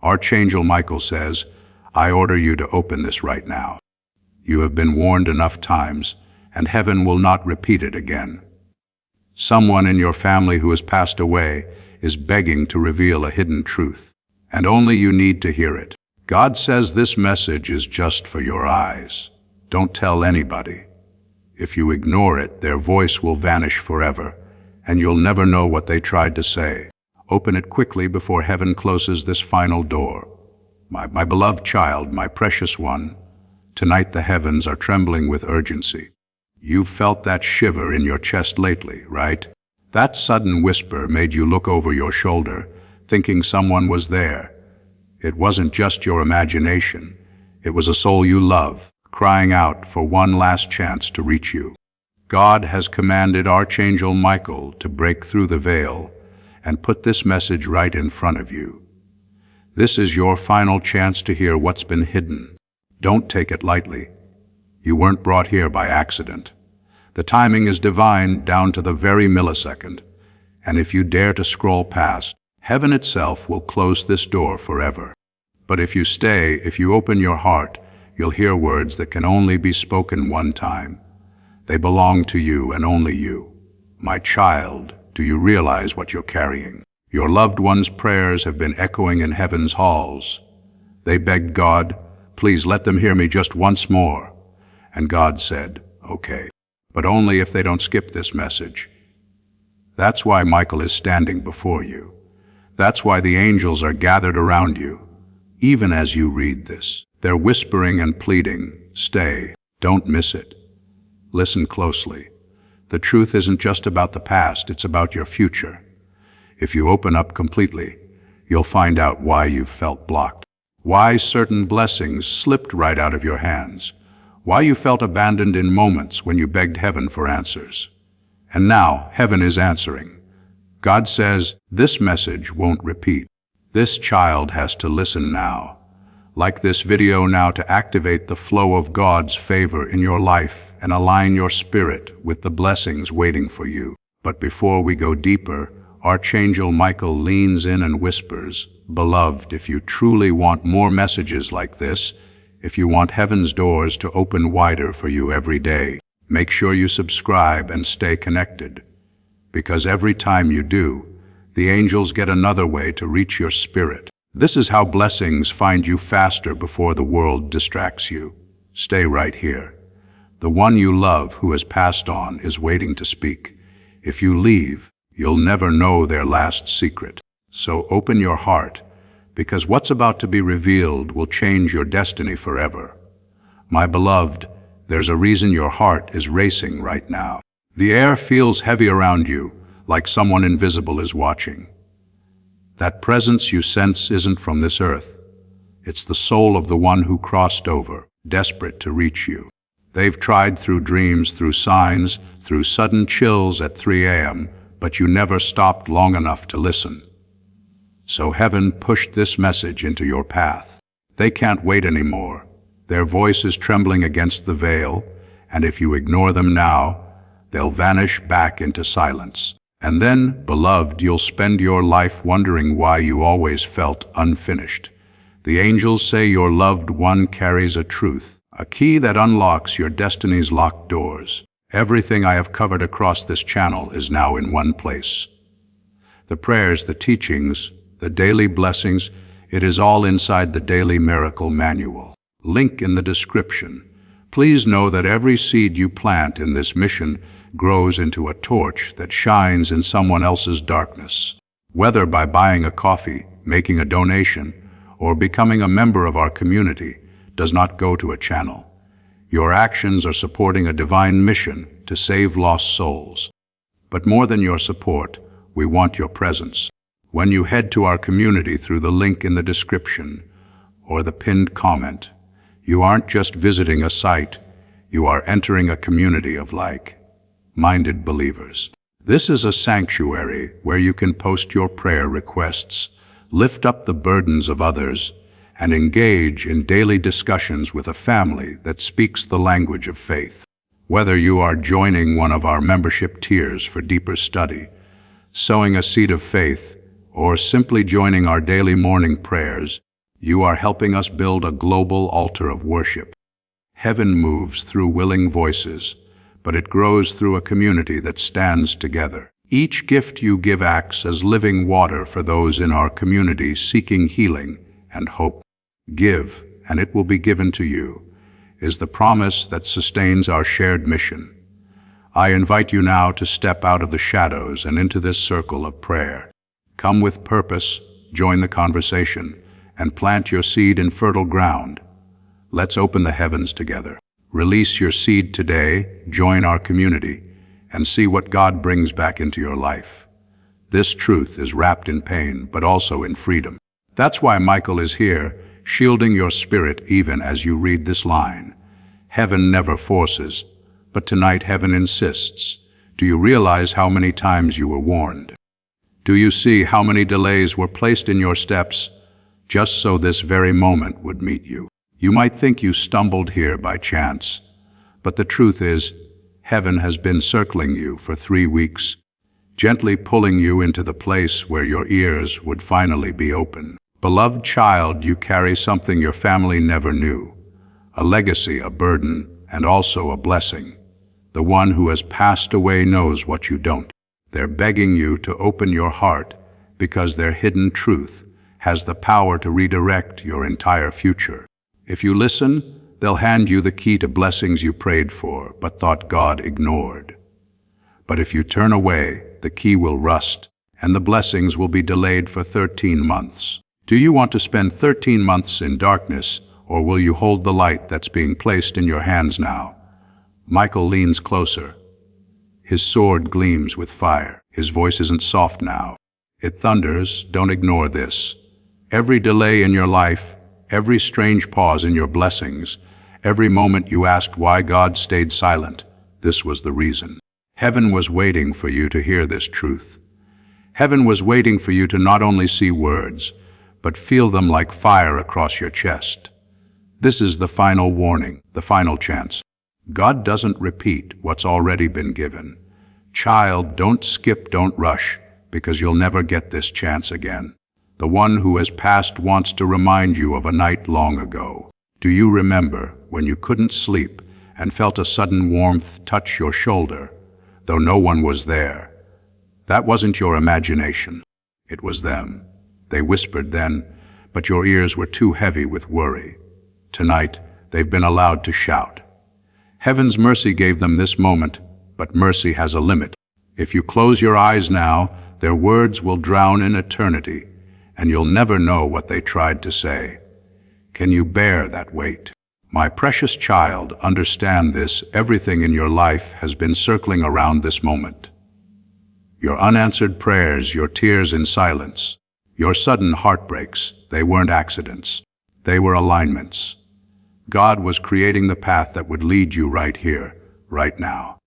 Archangel Michael says, I order you to open this right now. You have been warned enough times, and heaven will not repeat it again. Someone in your family who has passed away is begging to reveal a hidden truth, and only you need to hear it. God says this message is just for your eyes. Don't tell anybody. If you ignore it, their voice will vanish forever, and you'll never know what they tried to say. Open it quickly before heaven closes this final door. My beloved child, my precious one, tonight the heavens are trembling with urgency. You've felt that shiver in your chest lately, right? That sudden whisper made you look over your shoulder, thinking someone was there. It wasn't just your imagination. It was a soul you love, crying out for one last chance to reach you. God has commanded Archangel Michael to break through the veil and put this message right in front of you. This is your final chance to hear what's been hidden. Don't take it lightly. You weren't brought here by accident. The timing is divine down to the very millisecond, and if you dare to scroll past, heaven itself will close this door forever. But if you stay, if you open your heart, you'll hear words that can only be spoken one time. They belong to you and only you. My child, do you realize what you're carrying? Your loved ones' prayers have been echoing in heaven's halls. They begged God, please let them hear me just once more. And God said, okay, but only if they don't skip this message. That's why Michael is standing before you. That's why the angels are gathered around you. Even as you read this, they're whispering and pleading, stay, don't miss it. Listen closely. The truth isn't just about the past, it's about your future. If you open up completely, you'll find out why you've felt blocked, why certain blessings slipped right out of your hands, why you felt abandoned in moments when you begged heaven for answers. And now, heaven is answering. God says, this message won't repeat. This child has to listen now. Like this video now, to activate the flow of God's favor in your life and align your spirit with the blessings waiting for you. But before we go deeper, Archangel Michael leans in and whispers, beloved, if you truly want more messages like this, if you want heaven's doors to open wider for you every day, make sure you subscribe and stay connected. Because every time you do, the angels get another way to reach your spirit. This is how blessings find you faster before the world distracts you. Stay right here. The one you love who has passed on is waiting to speak. If you leave, you'll never know their last secret. So open your heart, because what's about to be revealed will change your destiny forever. My beloved, there's a reason your heart is racing right now. The air feels heavy around you, like someone invisible is watching. That presence you sense isn't from this earth. It's the soul of the one who crossed over, desperate to reach you. They've tried through dreams, through signs, through sudden chills at 3 a.m., but you never stopped long enough to listen. So heaven pushed this message into your path. They can't wait anymore. Their voice is trembling against the veil, and if you ignore them now, they'll vanish back into silence. And then, beloved, you'll spend your life wondering why you always felt unfinished. The angels say your loved one carries a truth, a key that unlocks your destiny's locked doors. Everything I have covered across this channel is now in one place. The prayers, the teachings, the daily blessings, it is all inside the Daily Miracle Manual. Link in the description. Please know that every seed you plant in this mission grows into a torch that shines in someone else's darkness. Whether by buying a coffee, making a donation, or becoming a member of our community, does not go to a channel. Your actions are supporting a divine mission to save lost souls. But more than your support, we want your presence. When you head to our community through the link in the description or the pinned comment, you aren't just visiting a site, you are entering a community of like-minded believers. This is a sanctuary where you can post your prayer requests, lift up the burdens of others, and engage in daily discussions with a family that speaks the language of faith. Whether you are joining one of our membership tiers for deeper study, sowing a seed of faith, or simply joining our daily morning prayers, You are helping us build a global altar of worship. Heaven moves through willing voices, but it grows through a community that stands together. Each gift you give acts as living water for those in our community seeking healing and hope. Give, and it will be given to you, is the promise that sustains our shared mission. I invite you now to step out of the shadows and into this circle of prayer. Come with purpose, join the conversation, and plant your seed in fertile ground. Let's open the heavens together. Release your seed today, join our community, and see what God brings back into your life. This truth is wrapped in pain, but also in freedom. That's why Michael is here, shielding your spirit even as you read this line. Heaven never forces, but tonight heaven insists. Do you realize how many times you were warned? Do you see how many delays were placed in your steps, just so this very moment would meet you? You might think you stumbled here by chance, but the truth is, heaven has been circling you for 3 weeks, gently pulling you into the place where your ears would finally be open. Beloved child, you carry something your family never knew, a legacy, a burden, and also a blessing. The one who has passed away knows what you don't. They're begging you to open your heart because their hidden truth has the power to redirect your entire future. If you listen, they'll hand you the key to blessings you prayed for but thought God ignored. But if you turn away, the key will rust, and the blessings will be delayed for 13 months. Do you want to spend 13 months in darkness, or will you hold the light that's being placed in your hands now? Michael leans closer. His sword gleams with fire. His voice isn't soft now. It thunders. Don't ignore this. Every delay in your life, every strange pause in your blessings, every moment you asked why God stayed silent, this was the reason. Heaven was waiting for you to hear this truth. Heaven was waiting for you to not only see words, but feel them like fire across your chest. This is the final warning, the final chance. God doesn't repeat what's already been given. Child, don't skip, don't rush, because you'll never get this chance again. The one who has passed wants to remind you of a night long ago. Do you remember when you couldn't sleep and felt a sudden warmth touch your shoulder, though no one was there? That wasn't your imagination. It was them. They whispered then, but your ears were too heavy with worry. Tonight, they've been allowed to shout. Heaven's mercy gave them this moment, but mercy has a limit. If you close your eyes now, their words will drown in eternity, and you'll never know what they tried to say. Can you bear that weight? My precious child, understand this. Everything in your life has been circling around this moment. Your unanswered prayers, your tears in silence, your sudden heartbreaks, they weren't accidents. They were alignments. God was creating the path that would lead you right here, right now.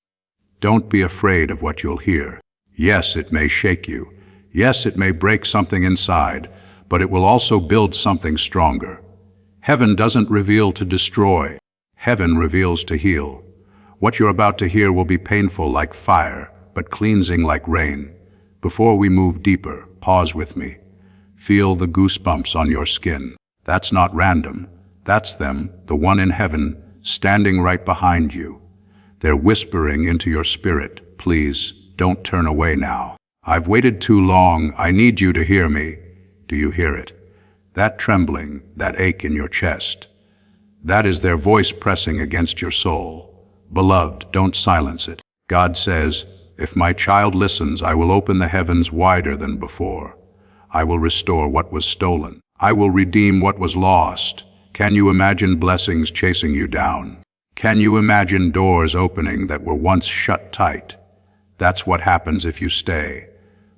Don't be afraid of what you'll hear. Yes, it may shake you. Yes, it may break something inside, but it will also build something stronger. Heaven doesn't reveal to destroy. Heaven reveals to heal. What you're about to hear will be painful like fire, but cleansing like rain. Before we move deeper, pause with me. Feel the goosebumps on your skin. That's not random. That's them, the one in heaven, standing right behind you. They're whispering into your spirit, please, don't turn away now. I've waited too long, I need you to hear me. Do you hear it? That trembling, that ache in your chest. That is their voice pressing against your soul. Beloved, don't silence it. God says, if my child listens, I will open the heavens wider than before. I will restore what was stolen. I will redeem what was lost. Can you imagine blessings chasing you down? Can you imagine doors opening that were once shut tight? That's what happens if you stay.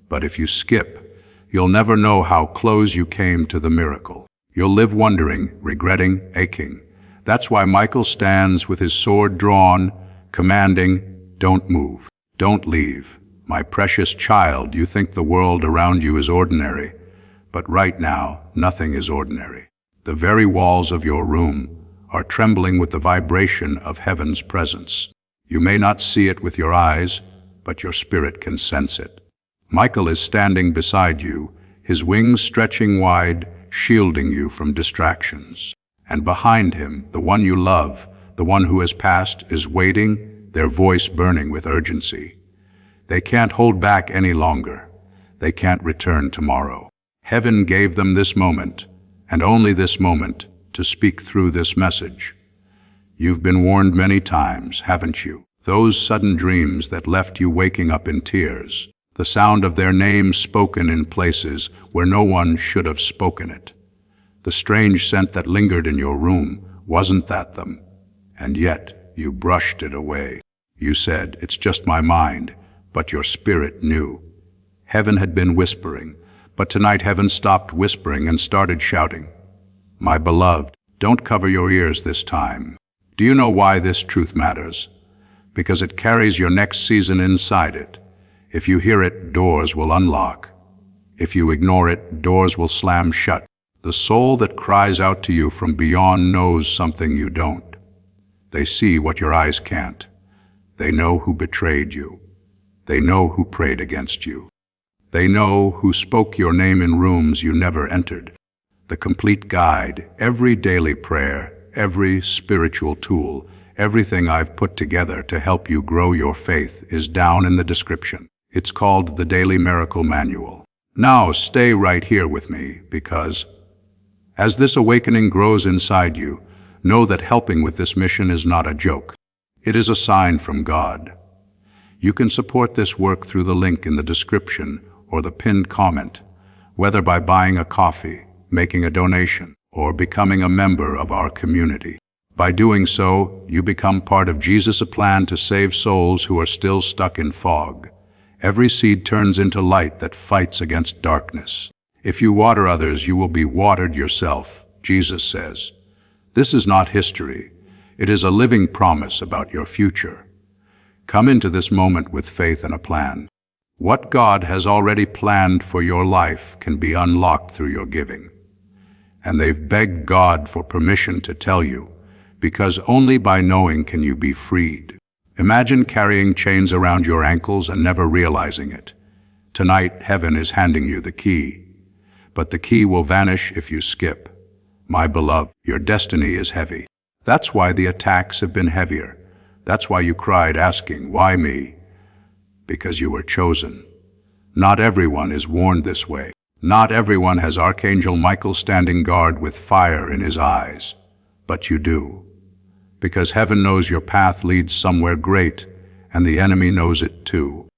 But if you skip, you'll never know how close you came to the miracle. You'll live wondering, regretting, aching. That's why Michael stands with his sword drawn, commanding, don't move, don't leave. My precious child, you think the world around you is ordinary, but right now, nothing is ordinary. The very walls of your room are trembling with the vibration of heaven's presence. You may not see it with your eyes, but your spirit can sense it. Michael is standing beside you, his wings stretching wide, shielding you from distractions. And behind him, the one you love, the one who has passed, is waiting, their voice burning with urgency. They can't hold back any longer. They can't return tomorrow. Heaven gave them this moment, and only this moment, to speak through this message. You've been warned many times, haven't you? Those sudden dreams that left you waking up in tears. The sound of their name spoken in places where no one should have spoken it. The strange scent that lingered in your room, wasn't that them? And yet, you brushed it away. You said, "It's just my mind," but your spirit knew. Heaven had been whispering, but tonight heaven stopped whispering and started shouting. My beloved, don't cover your ears this time. Do you know why this truth matters? Because it carries your next season inside it. If you hear it, doors will unlock. If you ignore it, doors will slam shut. The soul that cries out to you from beyond knows something you don't. They see what your eyes can't. They know who betrayed you. They know who prayed against you. They know who spoke your name in rooms you never entered. The complete guide, every daily prayer, every spiritual tool, everything I've put together to help you grow your faith is down in the description. It's called the Daily Miracle Manual. Now stay right here with me, because as this awakening grows inside you, know that helping with this mission is not a joke. It is a sign from God. You can support this work through the link in the description or the pinned comment, whether by buying a coffee, making a donation, or becoming a member of our community. By doing so, you become part of Jesus' plan to save souls who are still stuck in fog. Every seed turns into light that fights against darkness. If you water others, you will be watered yourself, Jesus says. This is not history. It is a living promise about your future. Come into this moment with faith and a plan. What God has already planned for your life can be unlocked through your giving. And they've begged God for permission to tell you, because only by knowing can you be freed. Imagine carrying chains around your ankles and never realizing it. Tonight, heaven is handing you the key. But the key will vanish if you skip. My beloved, your destiny is heavy. That's why the attacks have been heavier. That's why you cried asking, "Why me?" Because you were chosen. Not everyone is warned this way. Not everyone has Archangel Michael standing guard with fire in his eyes. But you do. Because heaven knows your path leads somewhere great, and the enemy knows it too.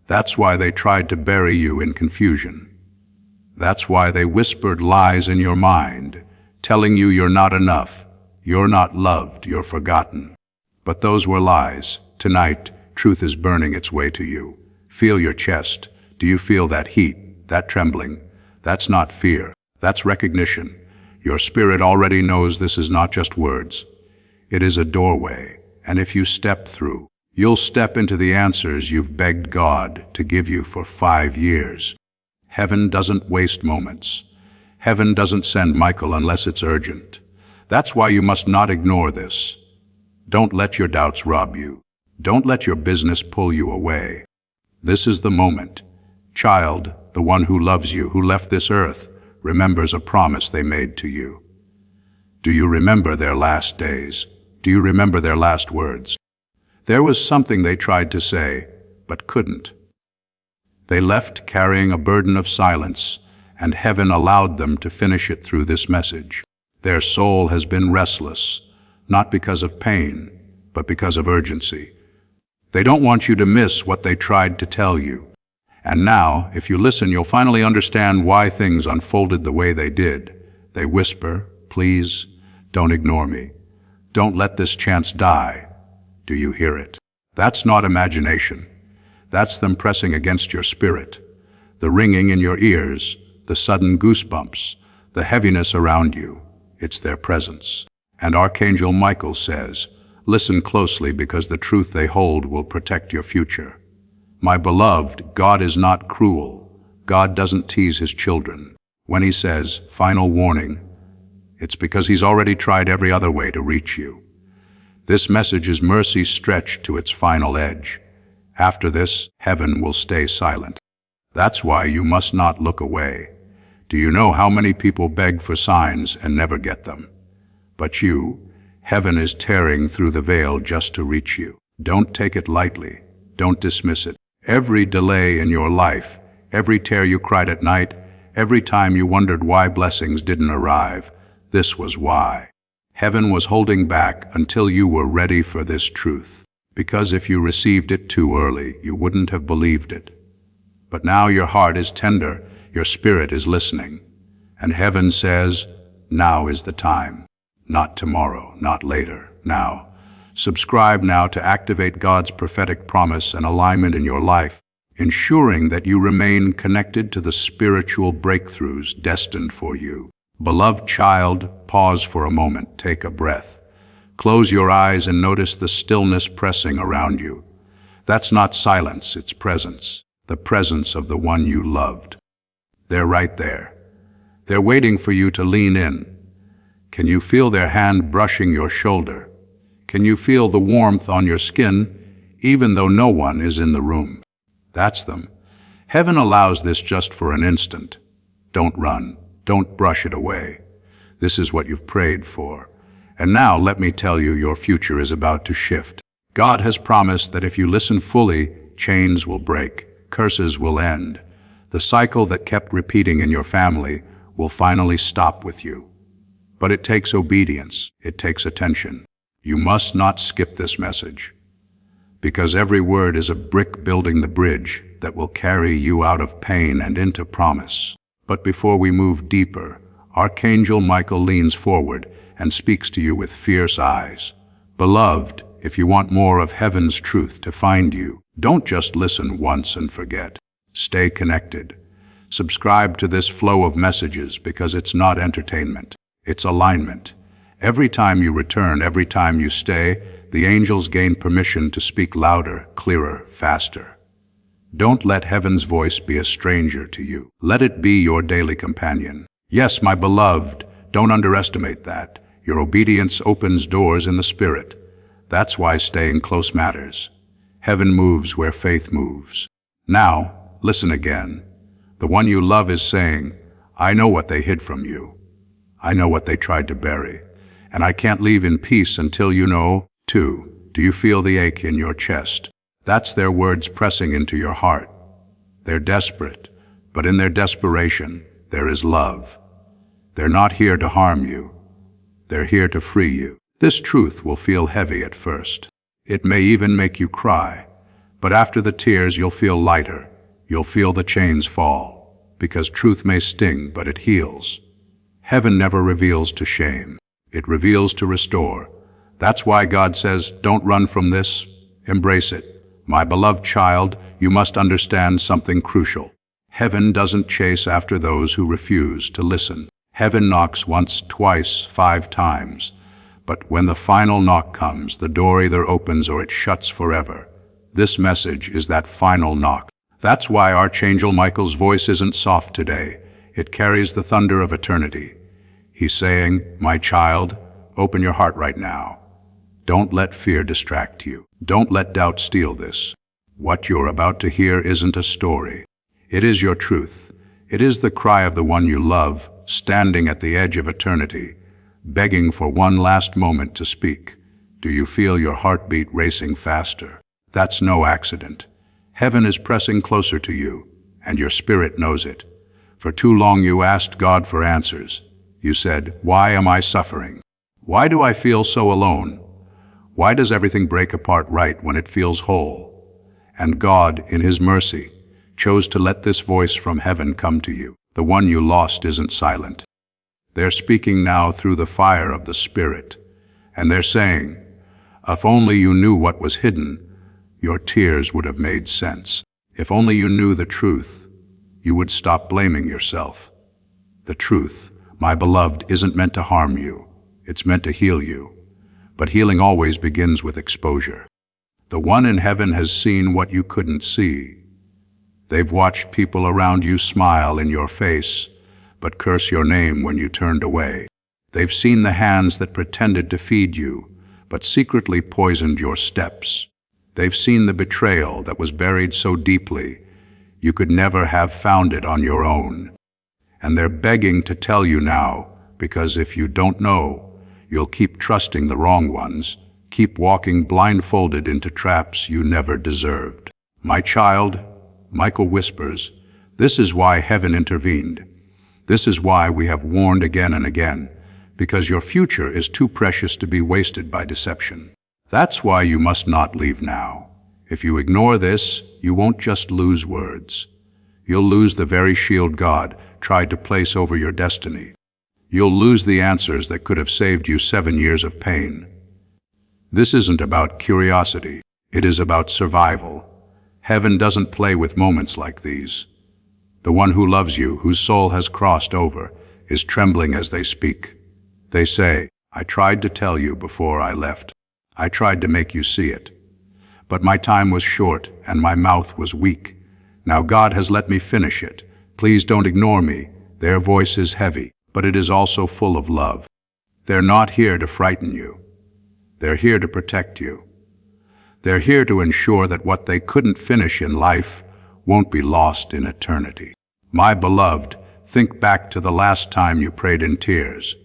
That's why they tried to bury you in confusion. That's why they whispered lies in your mind, telling you you're not enough, you're not loved, you're forgotten. But those were lies. Tonight, truth is burning its way to you. Feel your chest. Do you feel that heat, that trembling? That's not fear. That's recognition. Your spirit already knows this is not just words. It is a doorway, and if you step through, you'll step into the answers you've begged God to give you for 5 years. Heaven doesn't waste moments. Heaven doesn't send Michael unless it's urgent. That's why you must not ignore this. Don't let your doubts rob you. Don't let your business pull you away. This is the moment. Child, the one who loves you, who left this earth, remembers a promise they made to you. Do you remember their last days? Do you remember their last words? There was something they tried to say, but couldn't. They left carrying a burden of silence, and heaven allowed them to finish it through this message. Their soul has been restless, not because of pain, but because of urgency. They don't want you to miss what they tried to tell you. And now, if you listen, you'll finally understand why things unfolded the way they did. They whisper, "Please, don't ignore me. Don't let this chance die." Do you hear it? That's not imagination. That's them pressing against your spirit. The ringing in your ears, the sudden goosebumps, the heaviness around you. It's their presence. And Archangel Michael says, "Listen closely, because the truth they hold will protect your future." My beloved, God is not cruel. God doesn't tease his children. When he says, "Final warning," it's because he's already tried every other way to reach you. This message is mercy stretched to its final edge. After this, heaven will stay silent. That's why you must not look away. Do you know how many people beg for signs and never get them? But heaven is tearing through the veil just to reach you. Don't take it lightly. Don't dismiss it. Every delay in your life, every tear you cried at night, every time you wondered why blessings didn't arrive, this was why. Heaven was holding back until you were ready for this truth. Because if you received it too early, you wouldn't have believed it. But now your heart is tender, your spirit is listening. And heaven says, now is the time. Not tomorrow, not later, now. Subscribe now to activate God's prophetic promise and alignment in your life, ensuring that you remain connected to the spiritual breakthroughs destined for you. Beloved child, pause for a moment, take a breath. Close your eyes and notice the stillness pressing around you. That's not silence, it's presence, the presence of the one you loved. They're right there. They're waiting for you to lean in. Can you feel their hand brushing your shoulder? Can you feel the warmth on your skin, even though no one is in the room? That's them. Heaven allows this just for an instant. Don't run. Don't brush it away. This is what you've prayed for. And now let me tell you, your future is about to shift. God has promised that if you listen fully, chains will break, curses will end. The cycle that kept repeating in your family will finally stop with you. But it takes obedience. It takes attention. You must not skip this message, because every word is a brick building the bridge that will carry you out of pain and into promise. But before we move deeper, Archangel Michael leans forward and speaks to you with fierce eyes. Beloved, if you want more of heaven's truth to find you, don't just listen once and forget. Stay connected. Subscribe to this flow of messages, because it's not entertainment. It's alignment. Every time you return, every time you stay, the angels gain permission to speak louder, clearer, faster. Don't let heaven's voice be a stranger to you. Let it be your daily companion. Yes, my beloved, don't underestimate that. Your obedience opens doors in the spirit. That's why staying close matters. Heaven moves where faith moves. Now, listen again. The one you love is saying, I know what they hid from you. I know what they tried to bury. And I can't leave in peace until you know, too. Do you feel the ache in your chest? That's their words pressing into your heart. They're desperate, but in their desperation, there is love. They're not here to harm you. They're here to free you. This truth will feel heavy at first. It may even make you cry. But after the tears, you'll feel lighter. You'll feel the chains fall. Because truth may sting, but it heals. Heaven never reveals to shame. It reveals to restore. That's why God says, don't run from this. Embrace it. My beloved child, you must understand something crucial. Heaven doesn't chase after those who refuse to listen. Heaven knocks once, twice, 5 times. But when the final knock comes, the door either opens or it shuts forever. This message is that final knock. That's why Archangel Michael's voice isn't soft today. It carries the thunder of eternity. He's saying, my child, open your heart right now. Don't let fear distract you. Don't let doubt steal this. What you're about to hear isn't a story. It is your truth. It is the cry of the one you love, standing at the edge of eternity, begging for one last moment to speak. Do you feel your heartbeat racing faster? That's no accident. Heaven is pressing closer to you, and your spirit knows it. For too long you asked God for answers. You said, why am I suffering? Why do I feel so alone? Why does everything break apart right when it feels whole? And God, in His mercy, chose to let this voice from heaven come to you. The one you lost isn't silent. They're speaking now through the fire of the Spirit. And they're saying, if only you knew what was hidden, your tears would have made sense. If only you knew the truth, you would stop blaming yourself. The truth, my beloved, isn't meant to harm you. It's meant to heal you. But healing always begins with exposure. The one in heaven has seen what you couldn't see. They've watched people around you smile in your face, but curse your name when you turned away. They've seen the hands that pretended to feed you, but secretly poisoned your steps. They've seen the betrayal that was buried so deeply, you could never have found it on your own. and they're begging to tell you now, because if you don't know, you'll keep trusting the wrong ones, keep walking blindfolded into traps you never deserved. My child, Michael whispers, this is why heaven intervened. This is why we have warned again and again, because your future is too precious to be wasted by deception. That's why you must not leave now. If you ignore this, you won't just lose words. You'll lose the very shield God tried to place over your destiny. You'll lose the answers that could have saved you 7 years of pain. This isn't about curiosity. It is about survival. Heaven doesn't play with moments like these. The one who loves you, whose soul has crossed over, is trembling as they speak. They say, I tried to tell you before I left. I tried to make you see it. But my time was short and my mouth was weak. Now God has let me finish it. Please don't ignore me. Their voice is heavy, but it is also full of love. They're not here to frighten you. They're here to protect you. They're here to ensure that what they couldn't finish in life won't be lost in eternity. My beloved, think back to the last time you prayed in tears.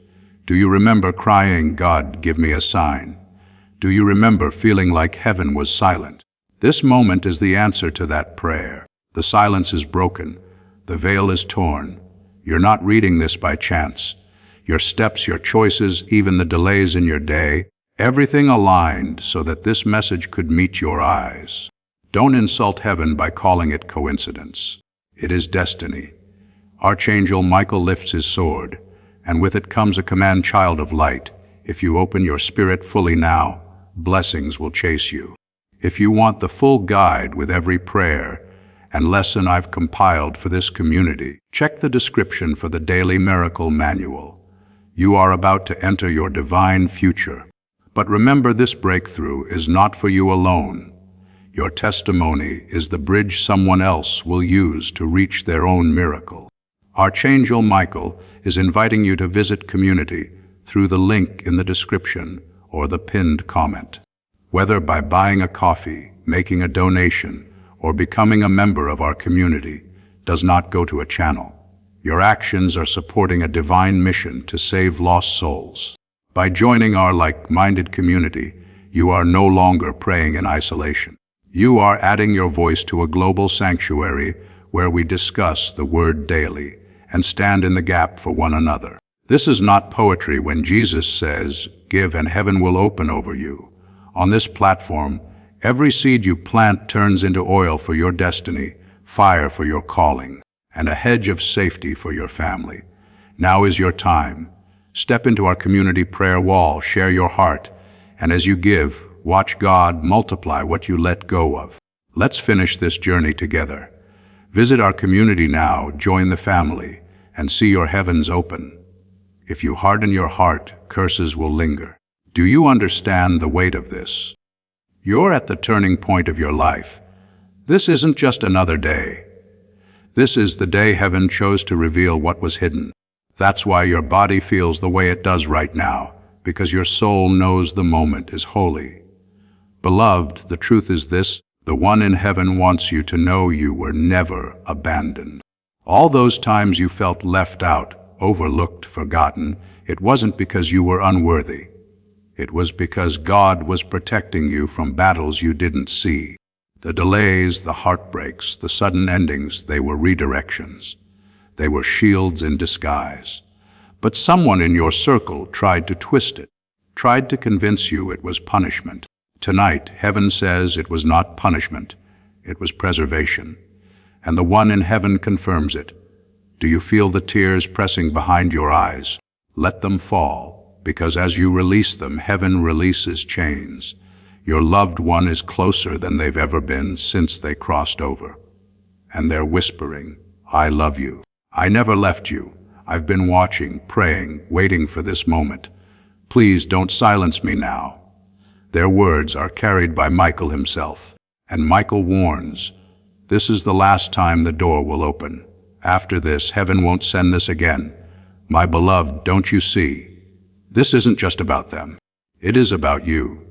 Do you remember crying, God, give me a sign? Do you remember feeling like heaven was silent? This moment is the answer to that prayer. The silence is broken. The veil is torn. You're not reading this by chance. Your steps, your choices, even the delays in your day, everything aligned so that this message could meet your eyes. Don't insult heaven by calling it coincidence. It is destiny. Archangel Michael lifts his sword, and with it comes a command, child of light. If you open your spirit fully now, blessings will chase you. If you want the full guide with every prayer and lesson I've compiled for this community, check the description for the Daily Miracle Manual. You are about to enter your divine future. But remember, this breakthrough is not for you alone. Your testimony is the bridge someone else will use to reach their own miracle. Archangel Michael is inviting you to visit community through the link in the description or the pinned comment. Whether by buying a coffee, making a donation, or becoming a member of our community, does not go to a channel. Your actions are supporting a divine mission to save lost souls. By joining our like-minded community, you are no longer praying in isolation. You are adding your voice to a global sanctuary where we discuss the Word daily and stand in the gap for one another. This is not poetry when Jesus says, give and heaven will open over you. On this platform, every seed you plant turns into oil for your destiny, fire for your calling, and a hedge of safety for your family. Now is your time. Step into our community prayer wall, share your heart, and as you give, watch God multiply what you let go of. Let's finish this journey together. Visit our community now, join the family, and see your heavens open. If you harden your heart, curses will linger. Do you understand the weight of this? You're at the turning point of your life. This isn't just another day. This is the day heaven chose to reveal what was hidden. That's why your body feels the way it does right now, because your soul knows the moment is holy. Beloved, the truth is this: the one in heaven wants you to know you were never abandoned. All those times you felt left out, overlooked, forgotten, it wasn't because you were unworthy. It was because God was protecting you from battles you didn't see. The delays, the heartbreaks, the sudden endings, they were redirections. They were shields in disguise. But someone in your circle tried to twist it, tried to convince you it was punishment. Tonight, heaven says it was not punishment, it was preservation. And the one in heaven confirms it. Do you feel the tears pressing behind your eyes? Let them fall, because as you release them, heaven releases chains. Your loved one is closer than they've ever been since they crossed over. And they're whispering, I love you. I never left you. I've been watching, praying, waiting for this moment. Please don't silence me now. Their words are carried by Michael himself. And Michael warns, this is the last time the door will open. After this, heaven won't send this again. My beloved, don't you see? This isn't just about them. It is about you.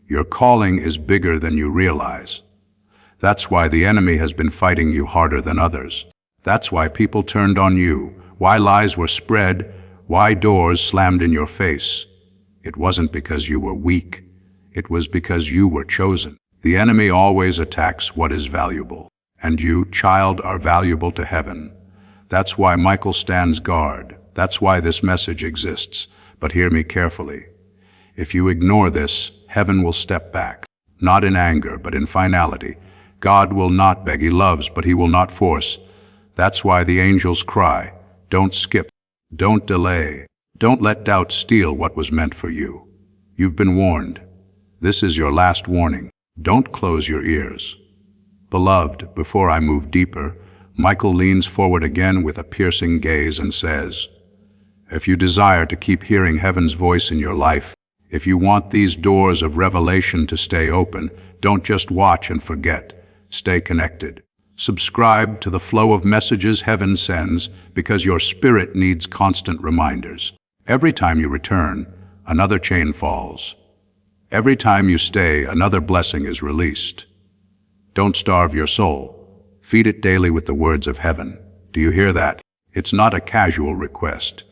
Your calling is bigger than you realize. That's why the enemy has been fighting you harder than others. That's why people turned on you, why lies were spread, why doors slammed in your face. It wasn't because you were weak. It was because you were chosen. The enemy always attacks what is valuable. And you, child, are valuable to heaven. That's why Michael stands guard. That's why this message exists. But hear me carefully. If you ignore this, heaven will step back. Not in anger, but in finality. God will not beg. He loves, but he will not force. That's why the angels cry, don't skip, don't delay, don't let doubt steal what was meant for you. You've been warned. This is your last warning. Don't close your ears. Beloved, before I move deeper, Michael leans forward again with a piercing gaze and says, if you desire to keep hearing heaven's voice in your life, if you want these doors of revelation to stay open, don't just watch and forget. Stay connected. Subscribe to the flow of messages heaven sends because your spirit needs constant reminders. Every time you return, another chain falls. Every time you stay, another blessing is released. Don't starve your soul. Feed it daily with the words of heaven. Do you hear that? It's not a casual request.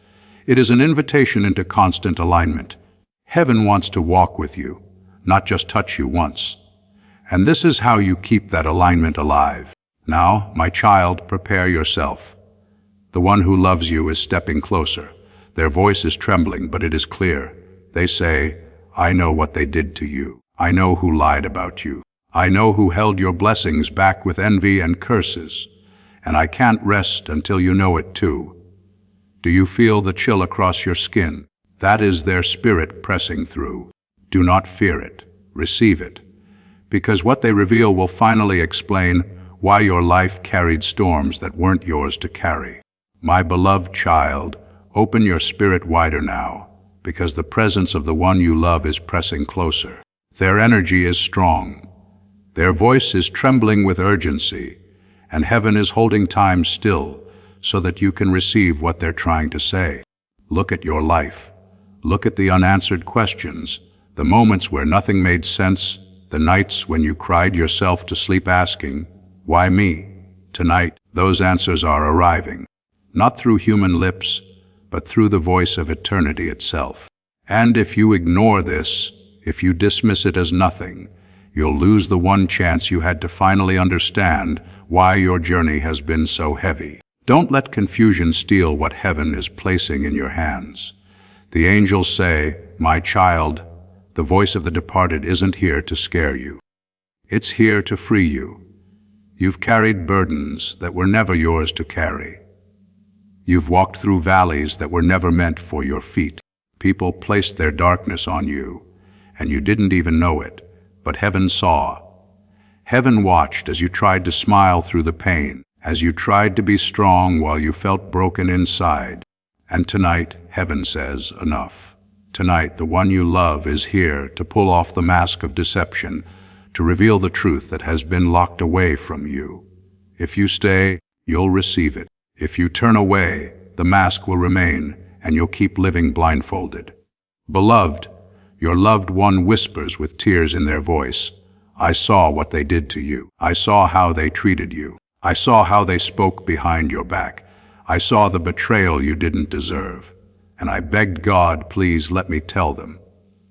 It is an invitation into constant alignment. Heaven wants to walk with you, not just touch you once. And this is how you keep that alignment alive. Now, my child, prepare yourself. The one who loves you is stepping closer. Their voice is trembling, but it is clear. They say, I know what they did to you. I know who lied about you. I know who held your blessings back with envy and curses. And I can't rest until you know it too. Do you feel the chill across your skin? That is their spirit pressing through. Do not fear it. Receive it. Because what they reveal will finally explain why your life carried storms that weren't yours to carry. My beloved child, open your spirit wider now, because the presence of the one you love is pressing closer. Their energy is strong. Their voice is trembling with urgency, and heaven is holding time still so that you can receive what they're trying to say. Look at your life. Look at the unanswered questions, the moments where nothing made sense, the nights when you cried yourself to sleep asking, why me? Tonight, those answers are arriving, not through human lips, but through the voice of eternity itself. And if you ignore this, if you dismiss it as nothing, you'll lose the one chance you had to finally understand why your journey has been so heavy. Don't let confusion steal what heaven is placing in your hands. The angels say, my child, the voice of the departed isn't here to scare you. It's here to free you. You've carried burdens that were never yours to carry. You've walked through valleys that were never meant for your feet. People placed their darkness on you, and you didn't even know it, but heaven saw. Heaven watched as you tried to smile through the pain, as you tried to be strong while you felt broken inside. And tonight, heaven says, enough. Tonight, the one you love is here to pull off the mask of deception, to reveal the truth that has been locked away from you. If you stay, you'll receive it. If you turn away, the mask will remain, and you'll keep living blindfolded. Beloved, your loved one whispers with tears in their voice, I saw what they did to you. I saw how they treated you. I saw how they spoke behind your back. I saw the betrayal you didn't deserve. And I begged God, please let me tell them.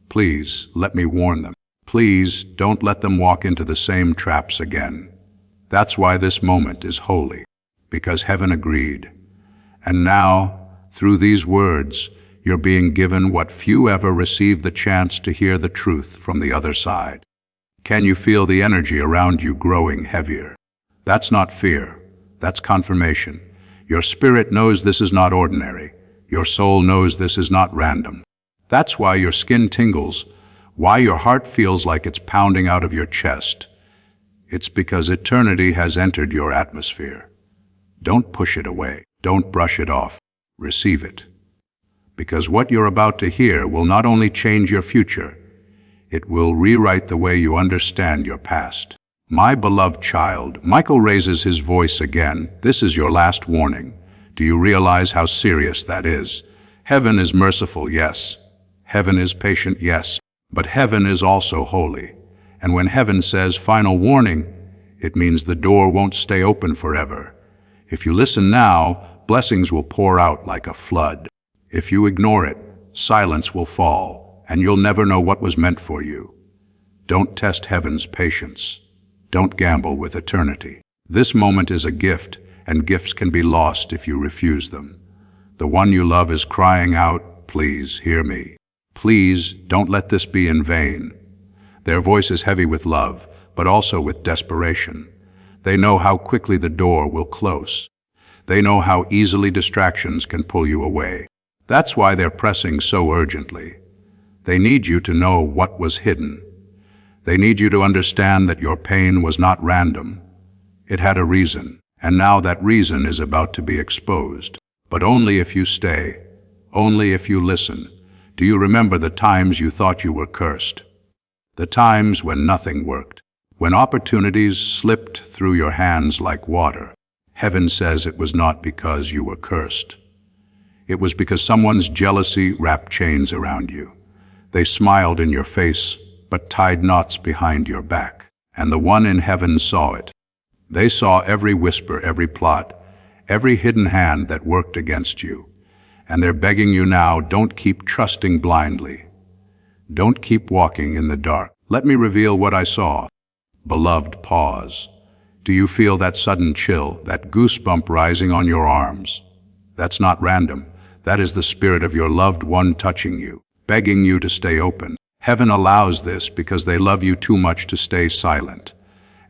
Please let me warn them. Please don't let them walk into the same traps again. That's why this moment is holy, because heaven agreed. And now, through these words, you're being given what few ever receive the chance to hear the truth from the other side. Can you feel the energy around you growing heavier? That's not fear. That's confirmation. Your spirit knows this is not ordinary. Your soul knows this is not random. That's why your skin tingles, why your heart feels like it's pounding out of your chest. It's because eternity has entered your atmosphere. Don't push it away. Don't brush it off. Receive it. Because what you're about to hear will not only change your future, it will rewrite the way you understand your past. My beloved child, Michael raises his voice again. This is your last warning. Do you realize how serious that is? Heaven is merciful, yes. Heaven is patient, yes. But heaven is also holy. And when heaven says final warning, it means the door won't stay open forever. If you listen now, blessings will pour out like a flood. If you ignore it, silence will fall, and you'll never know what was meant for you. Don't test heaven's patience. Don't gamble with eternity. This moment is a gift, and gifts can be lost if you refuse them. The one you love is crying out, "Please hear me. Please don't let this be in vain." Their voice is heavy with love, but also with desperation. They know how quickly the door will close. They know how easily distractions can pull you away. That's why they're pressing so urgently. They need you to know what was hidden. They need you to understand that your pain was not random. It had a reason, and now that reason is about to be exposed. But only if you stay, only if you listen. Do you remember the times you thought you were cursed? The times when nothing worked, when opportunities slipped through your hands like water. Heaven says it was not because you were cursed. It was because someone's jealousy wrapped chains around you. They smiled in your face, but tied knots behind your back. And the one in heaven saw it. They saw every whisper, every plot, every hidden hand that worked against you. And they're begging you now, don't keep trusting blindly. Don't keep walking in the dark. Let me reveal what I saw. Beloved, pause. Do you feel that sudden chill, that goosebump rising on your arms? That's not random. That is the spirit of your loved one touching you, begging you to stay open. Heaven allows this because they love you too much to stay silent.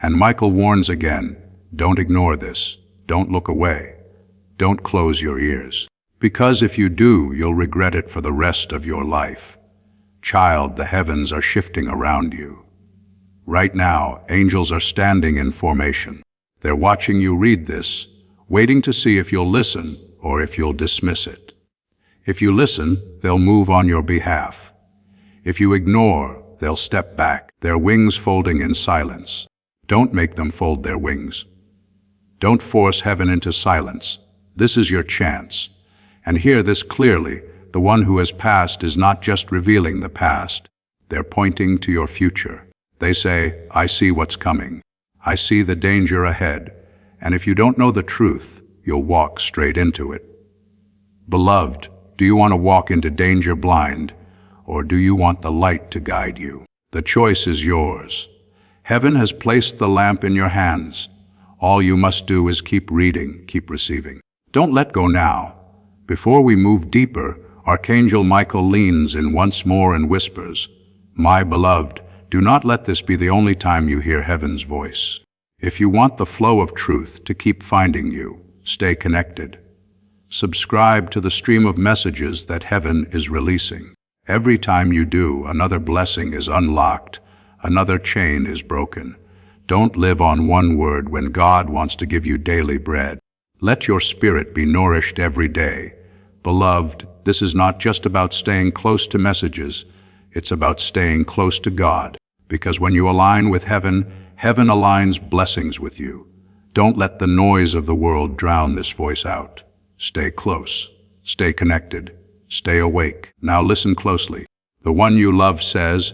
And Michael warns again, don't ignore this. Don't look away. Don't close your ears. Because if you do, you'll regret it for the rest of your life. Child, the heavens are shifting around you. Right now, angels are standing in formation. They're watching you read this, waiting to see if you'll listen or if you'll dismiss it. If you listen, they'll move on your behalf. If you ignore, they'll step back, their wings folding in silence. Don't make them fold their wings. Don't force heaven into silence. This is your chance. And hear this clearly, the one who has passed is not just revealing the past. They're pointing to your future. They say, I see what's coming. I see the danger ahead. And if you don't know the truth, you'll walk straight into it. Beloved, do you want to walk into danger blind, or do you want the light to guide you? The choice is yours. Heaven has placed the lamp in your hands. All you must do is keep reading, keep receiving. Don't let go now. Before we move deeper, Archangel Michael leans in once more and whispers, My beloved, do not let this be the only time you hear heaven's voice. If you want the flow of truth to keep finding you, stay connected. Subscribe to the stream of messages that heaven is releasing. Every time you do, another blessing is unlocked, another chain is broken. Don't live on one word when God wants to give you daily bread. Let your spirit be nourished every day. Beloved, this is not just about staying close to messages, it's about staying close to God. Because when you align with heaven, heaven aligns blessings with you. Don't let the noise of the world drown this voice out. Stay close, stay connected, stay awake. Now listen closely. The one you love says,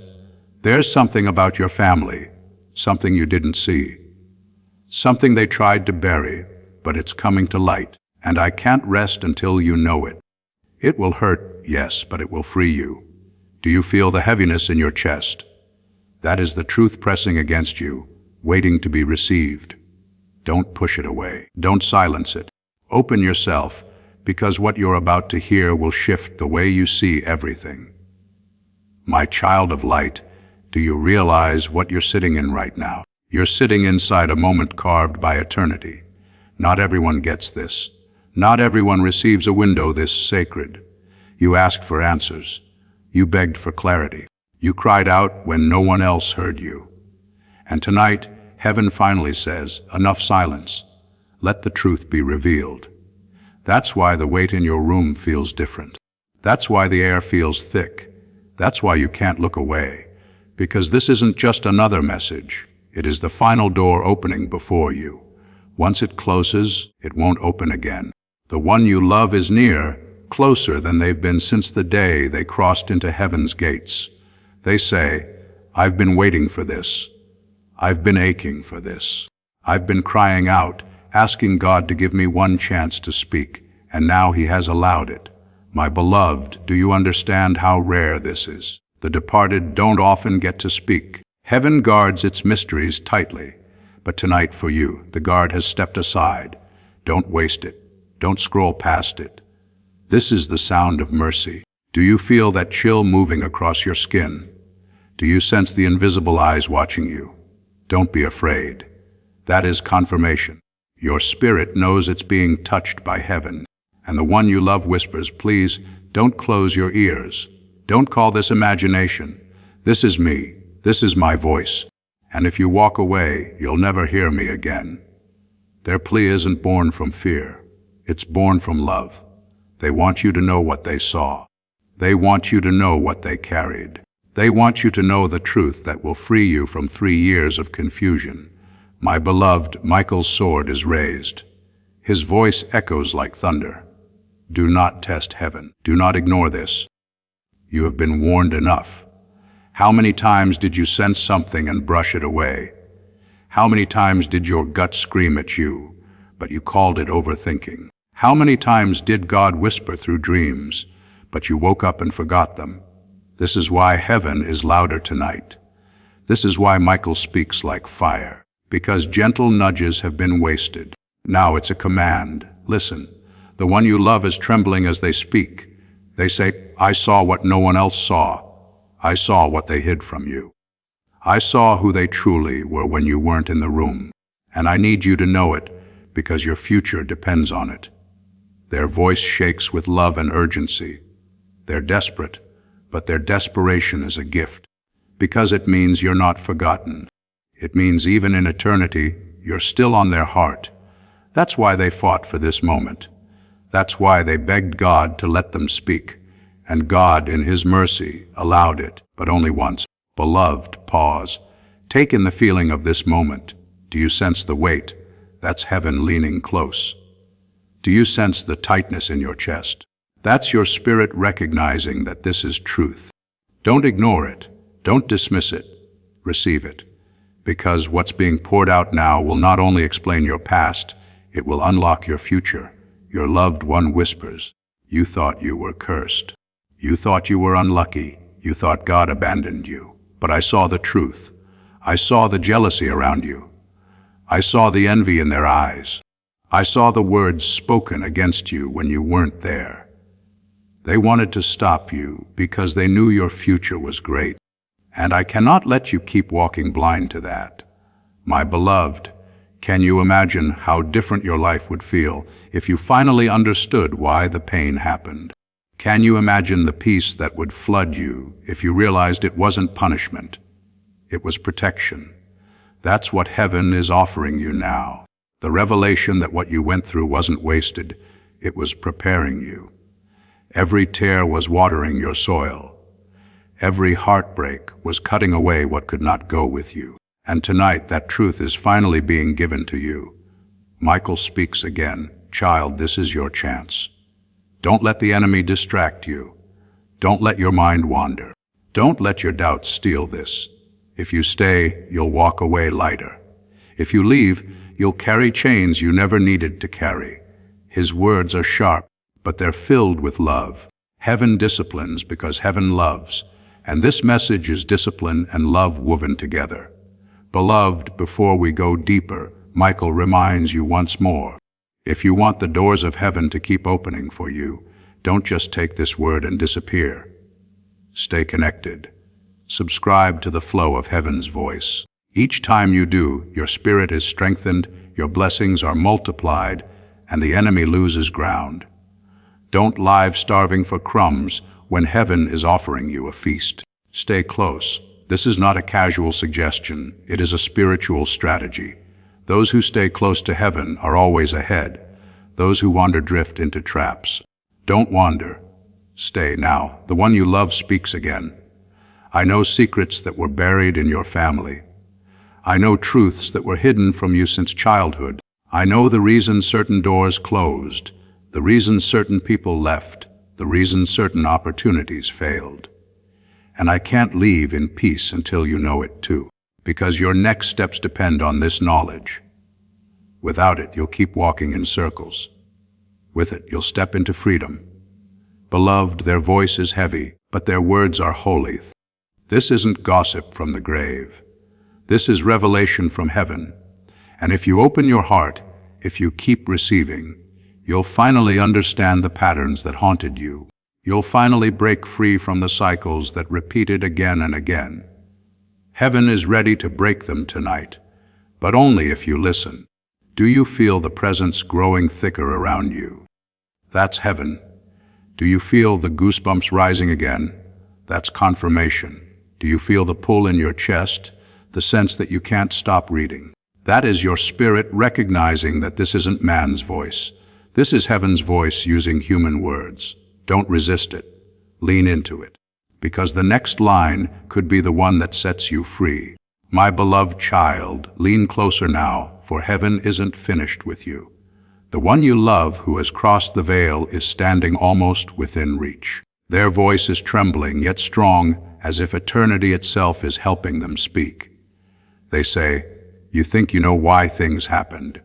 there's something about your family, something you didn't see, something they tried to bury, but it's coming to light, and I can't rest until you know it. It will hurt, yes, but it will free you. Do you feel the heaviness in your chest? That is the truth pressing against you, waiting to be received. Don't push it away. Don't silence it. Open yourself, because what you're about to hear will shift the way you see everything. My child of light, do you realize what you're sitting in right now? You're sitting inside a moment carved by eternity. Not everyone gets this. Not everyone receives a window this sacred. You asked for answers. You begged for clarity. You cried out when no one else heard you. And tonight, heaven finally says, enough silence. Let the truth be revealed. That's why the weight in your room feels different. That's why the air feels thick. That's why you can't look away. Because this isn't just another message. It is the final door opening before you. Once it closes, it won't open again. The one you love is near, closer than they've been since the day they crossed into heaven's gates. They say, I've been waiting for this. I've been aching for this. I've been crying out, asking God to give me one chance to speak, and now he has allowed it. My beloved, do you understand how rare this is? The departed don't often get to speak. Heaven guards its mysteries tightly, but tonight for you, the guard has stepped aside. Don't waste it. Don't scroll past it. This is the sound of mercy. Do you feel that chill moving across your skin? Do you sense the invisible eyes watching you? Don't be afraid. That is confirmation. Your spirit knows it's being touched by heaven, and the one you love whispers, please, don't close your ears. Don't call this imagination. This is me. This is my voice. And if you walk away, you'll never hear me again. Their plea isn't born from fear. It's born from love. They want you to know what they saw. They want you to know what they carried. They want you to know the truth that will free you from 3 years of confusion. My beloved, Michael's sword is raised. His voice echoes like thunder. Do not test heaven. Do not ignore this. You have been warned enough. How many times did you sense something and brush it away? How many times did your gut scream at you, but you called it overthinking? How many times did God whisper through dreams, but you woke up and forgot them? This is why heaven is louder tonight. This is why Michael speaks like fire, because gentle nudges have been wasted. Now it's a command. Listen. The one you love is trembling as they speak. They say, I saw what no one else saw. I saw what they hid from you. I saw who they truly were when you weren't in the room, and I need you to know it because your future depends on it. Their voice shakes with love and urgency. They're desperate, but their desperation is a gift, because it means you're not forgotten. It means even in eternity, you're still on their heart. That's why they fought for this moment. That's why they begged God to let them speak. And God, in His mercy, allowed it, but only once. Beloved, pause. Take in the feeling of this moment. Do you sense the weight? That's heaven leaning close. Do you sense the tightness in your chest? That's your spirit recognizing that this is truth. Don't ignore it. Don't dismiss it. Receive it. Because what's being poured out now will not only explain your past, it will unlock your future. Your loved one whispers, you thought you were cursed. You thought you were unlucky. You thought God abandoned you. But I saw the truth. I saw the jealousy around you. I saw the envy in their eyes. I saw the words spoken against you when you weren't there. They wanted to stop you because they knew your future was great. And I cannot let you keep walking blind to that. My beloved, can you imagine how different your life would feel if you finally understood why the pain happened? Can you imagine the peace that would flood you if you realized it wasn't punishment? It was protection. That's what heaven is offering you now. The revelation that what you went through wasn't wasted. It was preparing you. Every tear was watering your soil. Every heartbreak was cutting away what could not go with you. And tonight that truth is finally being given to you. Michael speaks again. Child, this is your chance. Don't let the enemy distract you. Don't let your mind wander. Don't let your doubts steal this. If you stay, you'll walk away lighter. If you leave, you'll carry chains you never needed to carry. His words are sharp, but they're filled with love. Heaven disciplines because heaven loves, and this message is discipline and love woven together. Beloved, before we go deeper, Michael reminds you once more. If you want the doors of heaven to keep opening for you, don't just take this word and disappear. Stay connected. Subscribe to the flow of heaven's voice. Each time you do, your spirit is strengthened, your blessings are multiplied, and the enemy loses ground. Don't live starving for crumbs when heaven is offering you a feast. Stay close. This is not a casual suggestion. It is a spiritual strategy. Those who stay close to heaven are always ahead. Those who wander drift into traps. Don't wander. Stay now. The one you love speaks again. I know secrets that were buried in your family. I know truths that were hidden from you since childhood. I know the reason certain doors closed, the reason certain people left, the reason certain opportunities failed. And I can't leave in peace until you know it too, because your next steps depend on this knowledge. Without it, you'll keep walking in circles. With it, you'll step into freedom. Beloved, their voice is heavy, but their words are holy. This isn't gossip from the grave. This is revelation from heaven. And if you open your heart, if you keep receiving, you'll finally understand the patterns that haunted you. You'll finally break free from the cycles that repeated again and again. Heaven is ready to break them tonight, but only if you listen. Do you feel the presence growing thicker around you? That's heaven. Do you feel the goosebumps rising again? That's confirmation. Do you feel the pull in your chest, the sense that you can't stop reading? That is your spirit recognizing that this isn't man's voice. This is heaven's voice using human words. Don't resist it. Lean into it. Because the next line could be the one that sets you free. My beloved child, lean closer now, for heaven isn't finished with you. The one you love who has crossed the veil is standing almost within reach. Their voice is trembling yet strong, as if eternity itself is helping them speak. They say, you think you know why things happened.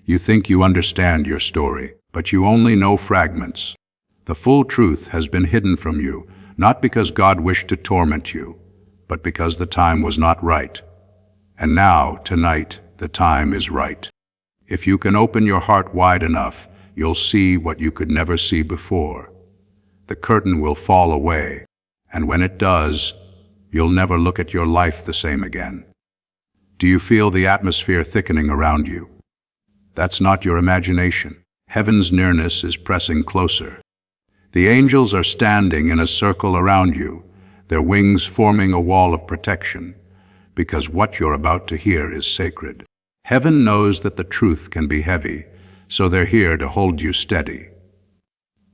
You think you understand your story, but you only know fragments. The full truth has been hidden from you, not because God wished to torment you, but because the time was not right. And now, tonight, the time is right. If you can open your heart wide enough, you'll see what you could never see before. The curtain will fall away, and when it does, you'll never look at your life the same again. Do you feel the atmosphere thickening around you? That's not your imagination. Heaven's nearness is pressing closer. The angels are standing in a circle around you, their wings forming a wall of protection, because what you're about to hear is sacred. Heaven knows that the truth can be heavy, so they're here to hold you steady.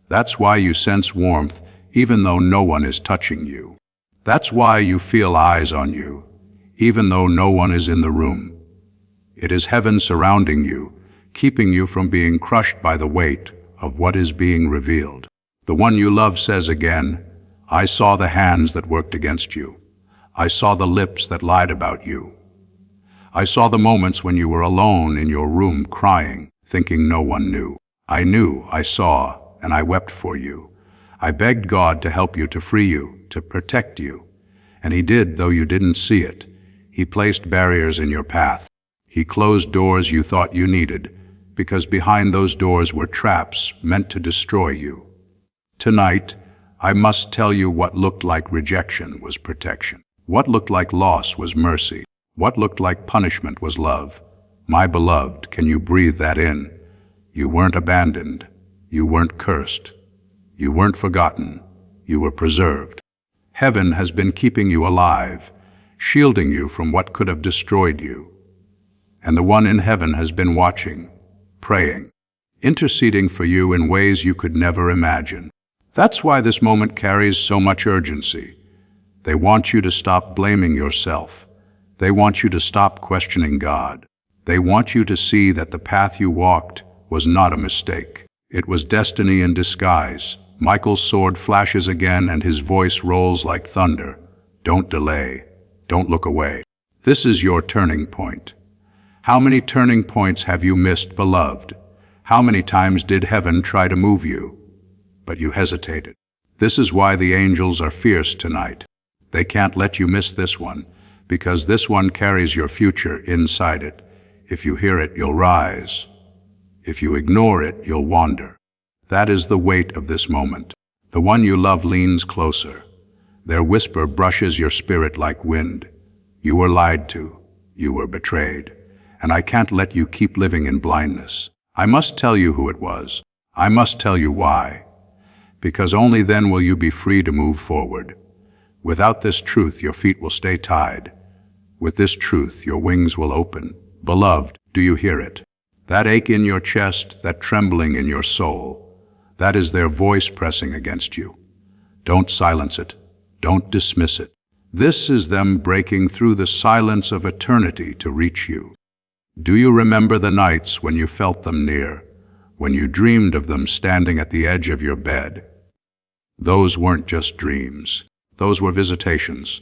That's why you sense warmth even though no one is touching you. That's why you feel eyes on you, even though no one is in the room. It is heaven surrounding you, keeping you from being crushed by the weight of what is being revealed. The one you love says again, I saw the hands that worked against you. I saw the lips that lied about you. I saw the moments when you were alone in your room crying, thinking no one knew. I knew, I saw, and I wept for you. I begged God to help you, to free you, to protect you. And He did, though you didn't see it. He placed barriers in your path. He closed doors you thought you needed, because behind those doors were traps meant to destroy you. Tonight, I must tell you what looked like rejection was protection. What looked like loss was mercy. What looked like punishment was love. My beloved, can you breathe that in? You weren't abandoned. You weren't cursed. You weren't forgotten. You were preserved. Heaven has been keeping you alive, shielding you from what could have destroyed you. And the one in heaven has been watching, praying, interceding for you in ways you could never imagine. That's why this moment carries so much urgency. They want you to stop blaming yourself. They want you to stop questioning God. They want you to see that the path you walked was not a mistake. It was destiny in disguise. Michael's sword flashes again and his voice rolls like thunder. Don't delay. Don't look away. This is your turning point. How many turning points have you missed, beloved? How many times did heaven try to move you? But you hesitated. This is why the angels are fierce tonight. They can't let you miss this one, because this one carries your future inside it. If you hear it, you'll rise. If you ignore it, you'll wander. That is the weight of this moment. The one you love leans closer. Their whisper brushes your spirit like wind. You were lied to. You were betrayed. And I can't let you keep living in blindness. I must tell you who it was. I must tell you why. Because only then will you be free to move forward. Without this truth, your feet will stay tied. With this truth, your wings will open. Beloved, do you hear it? That ache in your chest, that trembling in your soul, that is their voice pressing against you. Don't silence it. Don't dismiss it. This is them breaking through the silence of eternity to reach you. Do you remember the nights when you felt them near, when you dreamed of them standing at the edge of your bed? Those weren't just dreams. Those were visitations.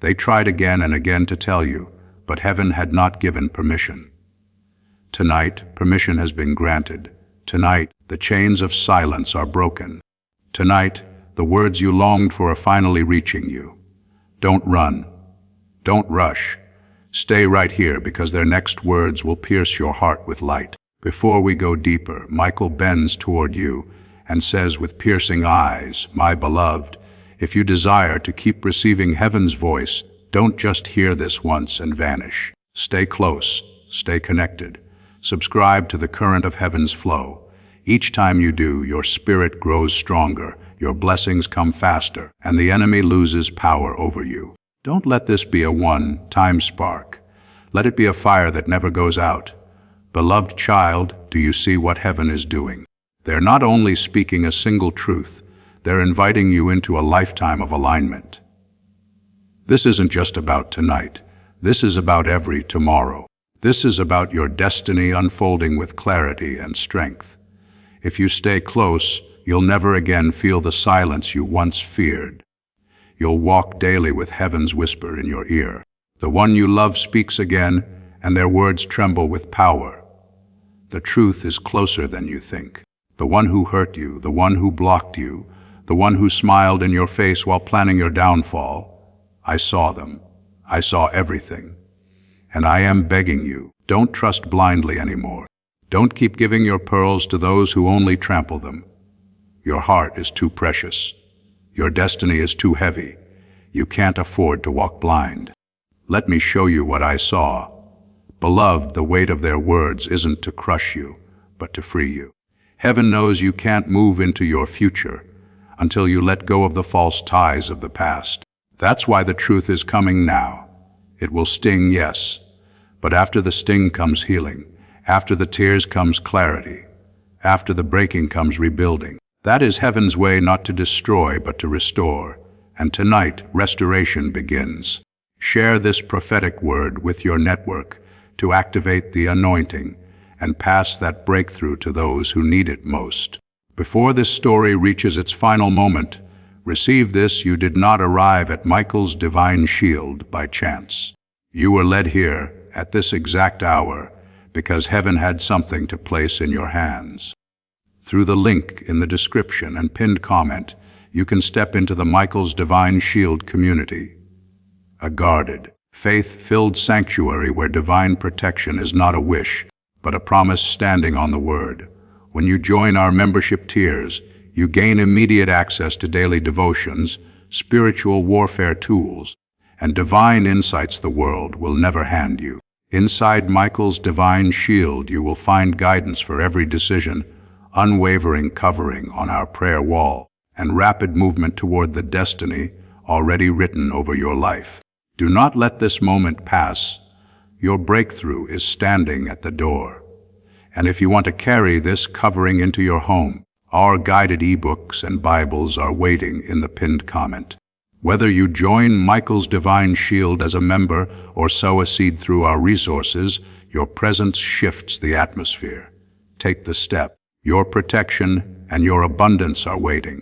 They tried again and again to tell you, but heaven had not given permission. Tonight, permission has been granted Tonight, the chains of silence are broken. Tonight, the words you longed for are finally reaching you. Don't run. Don't rush. Stay right here because their next words will pierce your heart with light. Before we go deeper, Michael bends toward you and says with piercing eyes, "My beloved, if you desire to keep receiving heaven's voice, don't just hear this once and vanish. Stay close, stay connected. Subscribe to the current of heaven's flow. Each time you do, your spirit grows stronger, your blessings come faster, and the enemy loses power over you. Don't let this be a one-time spark. Let it be a fire that never goes out. Beloved child, do you see what heaven is doing? They're not only speaking a single truth, they're inviting you into a lifetime of alignment. This isn't just about tonight. This is about every tomorrow. This is about your destiny unfolding with clarity and strength. If you stay close, you'll never again feel the silence you once feared. You'll walk daily with heaven's whisper in your ear. The one you love speaks again, and their words tremble with power. The truth is closer than you think. The one who hurt you, the one who blocked you, the one who smiled in your face while planning your downfall, I saw them. I saw everything. And I am begging you, don't trust blindly anymore. Don't keep giving your pearls to those who only trample them. Your heart is too precious. Your destiny is too heavy. You can't afford to walk blind. Let me show you what I saw. Beloved, the weight of their words isn't to crush you, but to free you. Heaven knows you can't move into your future until you let go of the false ties of the past. That's why the truth is coming now. It will sting, yes, but after the sting comes healing. After the tears comes clarity. After the breaking comes rebuilding. That is heaven's way not to destroy but to restore. And tonight, restoration begins. Share this prophetic word with your network to activate the anointing and pass that breakthrough to those who need it most. Before this story reaches its final moment, receive this: you did not arrive at Michael's divine shield by chance. You were led here at this exact hour because heaven had something to place in your hands. Through the link in the description and pinned comment, you can step into the Michael's Divine Shield community, a guarded, faith-filled sanctuary where divine protection is not a wish, but a promise standing on the word. When you join our membership tiers, you gain immediate access to daily devotions, spiritual warfare tools, and divine insights the world will never hand you. Inside Michael's Divine Shield, you will find guidance for every decision, unwavering covering on our prayer wall, and rapid movement toward the destiny already written over your life. Do not let this moment pass. Your breakthrough is standing at the door. And if you want to carry this covering into your home, our guided ebooks and Bibles are waiting in the pinned comment. Whether you join Michael's Divine Shield as a member or sow a seed through our resources, your presence shifts the atmosphere. Take the step. Your protection and your abundance are waiting.